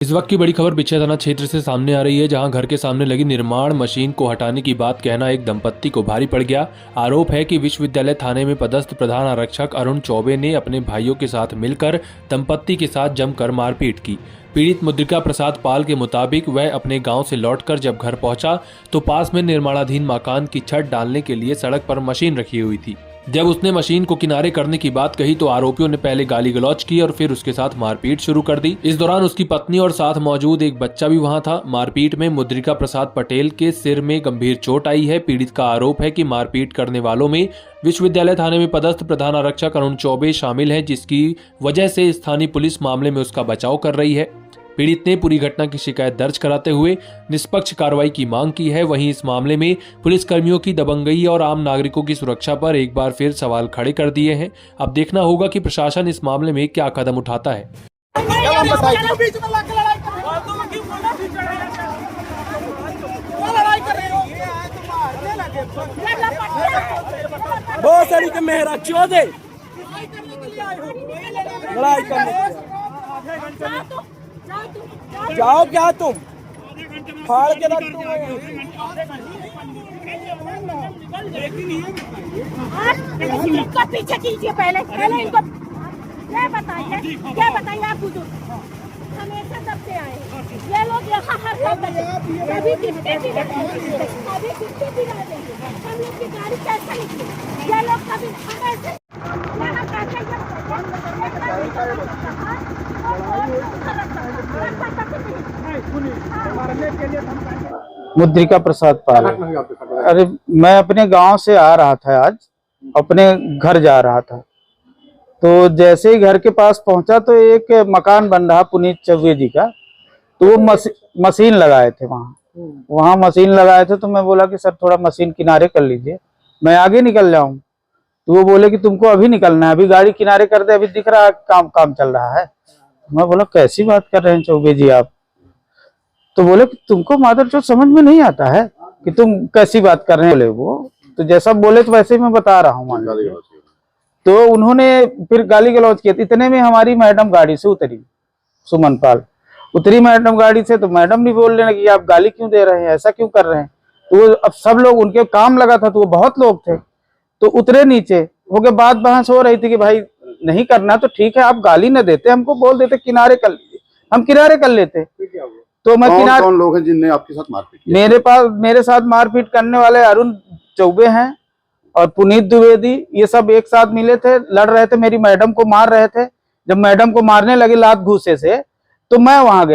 इस वक्त की बड़ी खबर बिछिया थाना क्षेत्र से सामने आ रही है, जहां घर के सामने लगी निर्माण मशीन को हटाने की बात कहना एक दंपत्ति को भारी पड़ गया। आरोप है कि विश्वविद्यालय थाने में पदस्थ प्रधान आरक्षक अरुण चौबे ने अपने भाइयों के साथ मिलकर दंपत्ति के साथ जमकर मारपीट की। पीड़ित मुद्रिका प्रसाद पाल के मुताबिक वह अपने गांव से लौटकर जब घर पहुंचा तो पास में निर्माणाधीन मकान की छत डालने के लिए सड़क पर मशीन रखी हुई थी। जब उसने मशीन को किनारे करने की बात कही तो आरोपियों ने पहले गाली गलौज की और फिर उसके साथ मारपीट शुरू कर दी। इस दौरान उसकी पत्नी और साथ मौजूद एक बच्चा भी वहां था। मारपीट में मुद्रिका प्रसाद पटेल के सिर में गंभीर चोट आई है। पीड़ित का आरोप है कि मारपीट करने वालों में विश्वविद्यालय थाने में पदस्थ प्रधान आरक्षक अरुण चौबे शामिल है, जिसकी वजह से स्थानीय पुलिस मामले में उसका बचाव कर रही है। पीड़ित ने पूरी घटना की शिकायत दर्ज कराते हुए निष्पक्ष कार्रवाई की मांग की है। वहीं इस मामले में पुलिस कर्मियों की दबंगई और आम नागरिकों की सुरक्षा पर एक बार फिर सवाल खड़े कर दिए हैं। अब देखना होगा कि प्रशासन इस मामले में क्या कदम उठाता है। बहुत सारी के मेहरा चौदह लड़ाई करने जाओ क्या तुम फाड़ के रख दो। इनका पीछे कीजिए, पहले इनको क्या बताइए आप बुजुर्ग हमेशा तब से आए ये लोग यहाँ हर कभी कितने भी हम लोग की गाड़ी कैसे निकली। ये लोग कभी हमेशा यहाँ मुद्रिका प्रसाद पाल। अरे मैं अपने गांव से आ रहा था, आज अपने घर जा रहा था, तो जैसे ही घर के पास पहुंचा तो एक मकान बन रहा पुनीत चौबे जी का, तो वो मशीन लगाए थे वहाँ मशीन लगाए थे। तो मैं बोला कि सर थोड़ा मशीन किनारे कर लीजिए, मैं आगे निकल जाऊं। तो वो बोले कि तुमको अभी निकलना है, अभी गाड़ी किनारे कर दे, अभी दिख रहा है काम चल रहा है। मैं बोला कैसी बात कर रहे हैं चौबे जी आप? तो बोले कि तुमको मादर जो समझ में नहीं आता है कि तुम कैसी बात कर रहे हैं। बोले वो तो जैसा बोले तो वैसे ही मैं बता रहा हूँ। तो उन्होंने फिर गाली गलौज किया। इतने में हमारी मैडम गाड़ी से उतरी, सुमन पाल उतरी मैडम गाड़ी से। तो मैडम भी बोलने लगी आप गाली क्यों दे रहे हैं, ऐसा क्यों कर रहे हैं? तो अब सब लोग उनके काम लगा था, तो वो बहुत लोग थे, तो उतरे नीचे हो गए। बात बहस हो रही थी कि भाई नहीं करना तो ठीक है, आप गाली न देते, हमको बोल देते किनारे कर लीजिए, हम किनारे कर लेते। तो मैं किनारे। कौन लोग हैं जिनने आपके साथ मारपीट की? मेरे साथ मारपीट करने वाले अरुण चौबे हैं और पुनीत द्विवेदी, ये सब एक साथ मिले थे, लड़ रहे थे, मेरी मैडम को मार रहे थे। जब मैडम को मारने लगे लात घूसे से, तो मैं वहां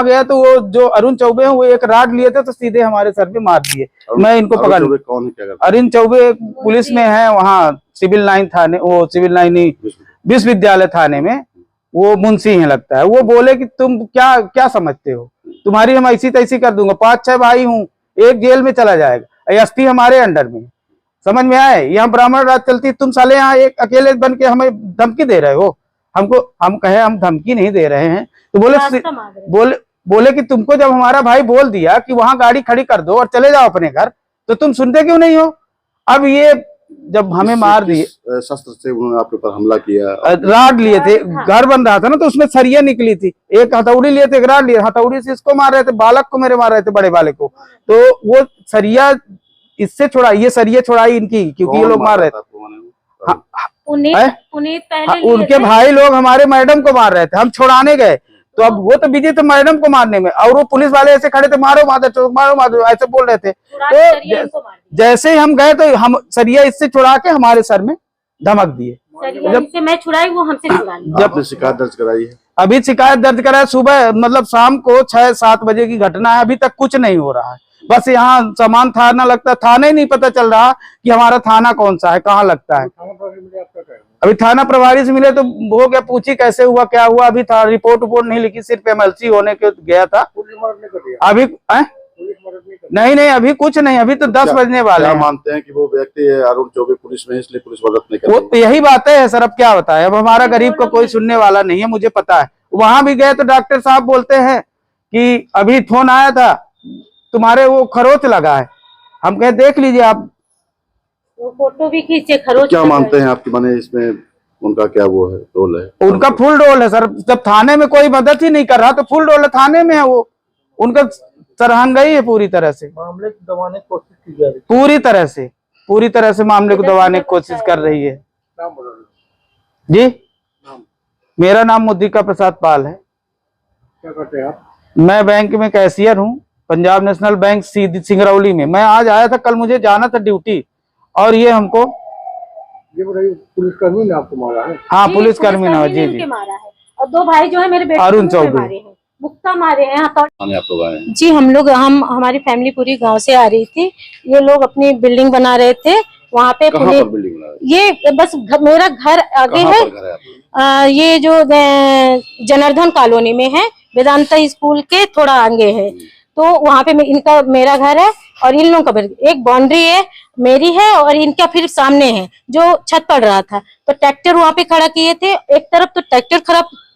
गया तो वो जो अरुण चौबे हैं वो एक राड लिए थे, तो सीधे हमारे सर पे मार दिए। मैं इनको पकड़। कौन है, क्या? अरुण चौबे पुलिस में है, वहाँ सिविल लाइन थाने, वो सिविल लाइन ही विश्वविद्यालय थाने में वो मुंशी है लगता है। वो बोले कि तुम क्या समझते हो, तुम्हारी हम ऐसी तैसी कर दूंगा, 5-6 भाई हूँ, एक जेल में चला जाएगा, एसपी हमारे अंडर में। समझ में आए? यहाँ ब्राह्मण राज चलती, तुम साले यहाँ एक अकेले बन के हमें धमकी दे रहे हो हमको। हम कहे हम धमकी नहीं दे रहे हैं। तो बोले कि तुमको जब हमारा भाई बोल दिया कि वहां गाड़ी खड़ी कर दो और चले जाओ अपने घर, तो तुम सुनते क्यों नहीं हो? अब ये जब हमें मार दिए, शस्त्र से उन्होंने आपके ऊपर हमला किया, राड लिए थे, घर बन रहा था ना, तो उसमें सरिया निकली थी, एक हथौड़ी लिए थे, एक राड लिए, हथौड़ी से इसको मार रहे थे, बालक को मेरे मार रहे थे, बड़े बालक को। तो वो सरिया इससे छुड़ाई, ये सरिया छुड़ाई इनकी, क्योंकि ये लोग मार रहे थे। पुनीत पहले उनके भाई लोग हमारे मैडम को मार रहे थे, हम छुड़ाने गए, तो अब वो तो बिजी थे मैडम को मारने में, और वो पुलिस वाले ऐसे खड़े थे, मारो मारो ऐसे बोल रहे थे। तो जैसे ही हम गए तो हम सरिया इससे छुड़ा के हमारे सर में धमक दिए। जब मैं छुड़ाई वो हमसे छुड़ा ली। आपने शिकायत दर्ज कराई है? अभी शिकायत दर्ज करा है, सुबह मतलब शाम को 6-7 बजे की घटना है, अभी तक कुछ नहीं हो रहा है। बस यहाँ सामान थाना लगता है, थाना ही नहीं पता चल रहा कि हमारा थाना कौन सा है, कहाँ लगता है। अभी थाना प्रभारी से मिले तो हो गया, पूछी कैसे हुआ क्या हुआ, अभी था रिपोर्ट नहीं लिखी, सिर्फ एमएलसी होने के गया था। अभी नहीं अभी कुछ नहीं, अभी तो 10 बजने वाले हैं। मानते हैं कि वो व्यक्ति अरुण चौबे पुलिस में, इसलिए पुलिस मदद नहीं कर रही? तो यही बात है सर, अब क्या बताए, अब हमारा गरीब को कोई सुनने वाला नहीं है, मुझे पता है। वहां भी गए तो डॉक्टर साहब बोलते हैं कि अभी फोन आया था, तुम्हारे वो खरोच लगा है। हम कहे देख लीजिए आप, वो फोटो भी खींचे, खरोच। क्या मानते हैं आपकी बने इसमें उनका क्या वो है, रोल है? उनका फुल रोल है सर। जब थाने में कोई मदद ही नहीं कर रहा तो फुल रोल है, थाने में है वो। उनका सरहंगाई है पूरी तरह से, मामले को दबाने की कोशिश की जा रही पूरी तरह से मामले को दबाने की कोशिश कर रही है। जी, मेरा नाम मुद्रिका प्रसाद पाल है। क्या करते हैं आप? मैं बैंक में कैशियर हूँ, पंजाब नेशनल बैंक सिंगरौली में। मैं आज आया था, कल मुझे जाना था ड्यूटी, और ये हमको ये बताइए, पुलिसकर्मी ने आपको मारा है? हाँ, पुलिसकर्मी ने, जी जी, मारा है। और दो भाई जो है मेरे बेटे अरुण को चौबे मारे हैं, मुक्का मारे हैं। आप लोग आए हैं? जी, हम हमारी फैमिली पूरी गांव से आ रही थी। ये लोग अपनी बिल्डिंग बना रहे थे वहाँ पे। कहाँ पर बिल्डिंग बना रहे? ये बस मेरा घर आगे कहाँ है। पर घर है आपका? ये जो जनार्दन कॉलोनी में है, वेदांता स्कूल के थोड़ा आगे है। तो वहाँ पे इनका मेरा घर है और इन लोगों का एक बाउंड्री है मेरी है, और इनका फिर सामने है जो छत पड़ रहा था। तो ट्रैक्टर वहाँ पे खड़ा किए थे, एक तरफ तो ट्रैक्टर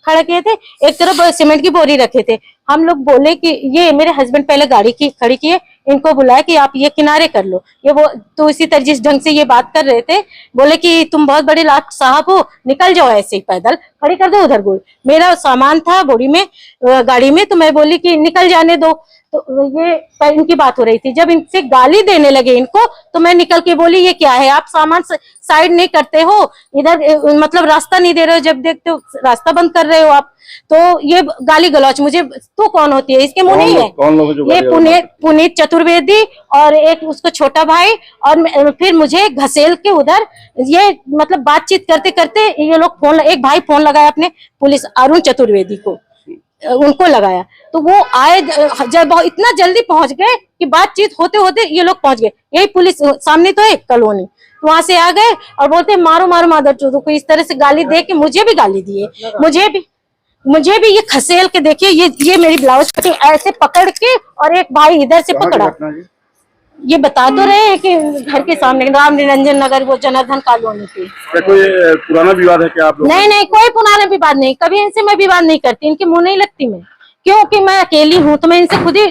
खड़ा किए थे, एक तरफ सीमेंट की बोरी रखे थे। हम लोग बोले कि ये मेरे हस्बैंड पहले गाड़ी की खड़ी किए, इनको बुलाया कि आप ये किनारे कर लो। ये वो तो इसी तरह जिस ढंग से ये बात कर रहे थे, बोले कि तुम बहुत बड़े लाट साहब हो, निकल जाओ ऐसे ही पैदल, खड़ी कर दो उधर। गोल मेरा सामान था बोरी में, गाड़ी में, तो मैं बोली कि निकल जाने दो। तो ये इनकी बात हो रही थी। जब इनसे गाली देने लगे इनको, तो मैं निकल के बोली ये क्या है, आप सामान साइड नहीं करते हो, इधर मतलब रास्ता नहीं दे रहे हो, जब देखते हो रास्ता बंद कर रहे हो आप। तो ये गाली गलौच मुझे, तो कौन होती है, इसके मुंह नहीं है। कौन लोग जो ये पुनीत चतुर्वेदी और एक उसको छोटा भाई, और फिर मुझे घसेल के उधर, ये मतलब बातचीत करते करते ये लोग एक भाई फोन लगाया अपने पुलिस अरुण चतुर्वेदी को, उनको लगाया। तो वो आए, जब इतना जल्दी पहुंच गए कि बातचीत होते होते ये लोग पहुंच गए। यही पुलिस सामने तो है कॉलोनी, वहां से आ गए और बोलते मारो मारो मादर चोदों को, इस तरह से गाली दे के मुझे भी गाली दिए। मुझे भी ये खसेल के, देखिए ये मेरी ब्लाउज कटिंग ऐसे पकड़ के, और एक भाई इधर से पकड़ा। ये बता तो रहे हैं कि घर के सामने राम निरंजन नगर, वो जनार्दन कॉलोनी की। कोई पुराना विवाद है क्या आप लोग? नहीं, कोई पुराना विवाद नहीं, कभी इनसे मैं विवाद नहीं करती, इनके मुंह नहीं लगती मैं, क्योंकि मैं अकेली हूँ, तो मैं इनसे खुद ही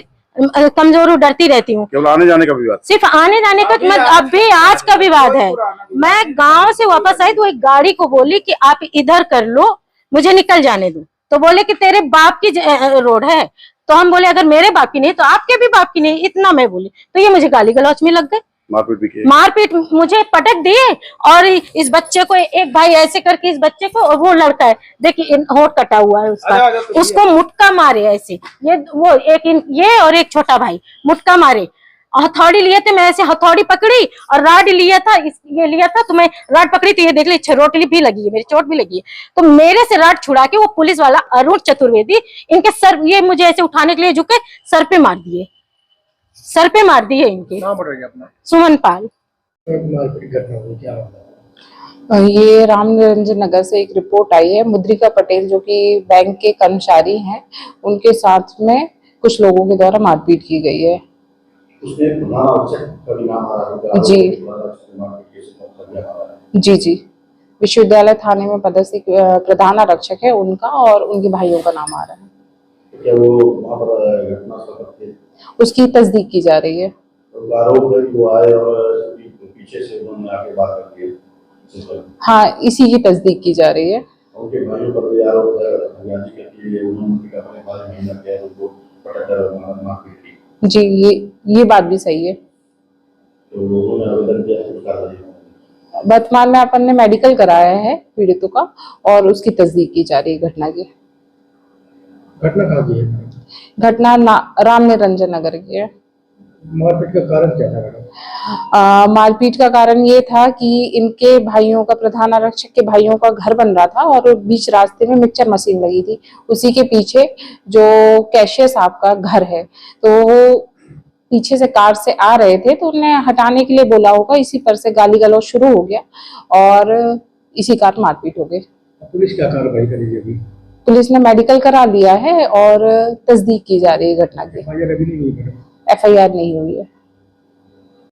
कमजोर हूँ, डरती रहती हूँ। केवल आने जाने का विवाद? सिर्फ आने जाने का, अब भी आज का विवाद है। मैं गांव से वापस आई तो एक गाड़ी को बोली कि आप इधर कर लो, मुझे निकल जाने दो। तो बोले कि तेरे बाप की रोड है। तो हम बोले अगर मेरे बाप की नहीं तो आपके भी बाप की नहीं, इतना मैं बोली। तो ये मुझे गाली गलौच में लग गए, मारपीट भी की? मारपीट मुझे पटक दिए। और इस बच्चे को, एक भाई ऐसे करके इस बच्चे को, और वो लड़का है देखिए होठ कटा हुआ है उसका, उसको मुटका मारे ऐसे, ये और एक छोटा भाई मुटका मारे। हथौड़ी लिए थे, मैं ऐसे हथौड़ी पकड़ी और राड लिया था, ये लिया था, तो मैं राड पकड़ी तो ये देख ली चोट भी लगी है, मेरी चोट भी लगी है। तो मेरे से राड छुड़ा के वो पुलिस वाला अरुण चतुर्वेदी इनके सर, ये मुझे ऐसे उठाने के लिए झुके, सर पे मार दिए इनके। नाम बताइए अपना। सुमन पाल। ये राम निरंजन नगर से एक रिपोर्ट आई है। मुद्रिका पटेल जो कि बैंक के कर्मचारी हैं, उनके साथ में कुछ लोगों के द्वारा मारपीट की गई है। जी, विश्वविद्यालय थाने में पदस्थ प्रधान आरक्षक है उनका, और उनके भाइयों का नाम आ रहा है। क्या वो वहाँ पर घटना उसकी तस्दीक की जा रही है। आरोप है कि वो आए और पीछे से उन्होंने आके बात कर दी? हाँ, इसी की तस्दीक की जा रही है। उनके भाइयों पर भी आरोप है उन्होंने अपने भाई महीना किया, उनको पटक मारपीट की। जी, ये बात भी सही है। तो उन्होंने आवेदन किया, वर्तमान में अपन ने मेडिकल कराया है पीड़ितों का, और उसकी तस्दीक की जा रही है घटना की। घटना कहाँ की है? घटना राम निरंजन नगर की है। मारपीट का कारण क्या था मैडम? मारपीट का कारण ये था कि इनके भाइयों का, प्रधान आरक्षक के भाइयों का घर बन रहा था, और बीच रास्ते में मिक्सचर मशीन लगी थी। उसी के पीछे जो कैशियर साहब का घर है, तो वो पीछे से कार से आ रहे थे, तो उन्हें हटाने के लिए बोला होगा, इसी पर से गाली गलौज शुरू हो गया और इसी कारण मारपीट हो गई। पुलिस क्या कार्रवाई करेगी अभी? पुलिस ने मेडिकल करा लिया है और तस्दीक की जा रही है घटना की। FIR अभी नहीं हुई मैडम? FIR नहीं हुई है।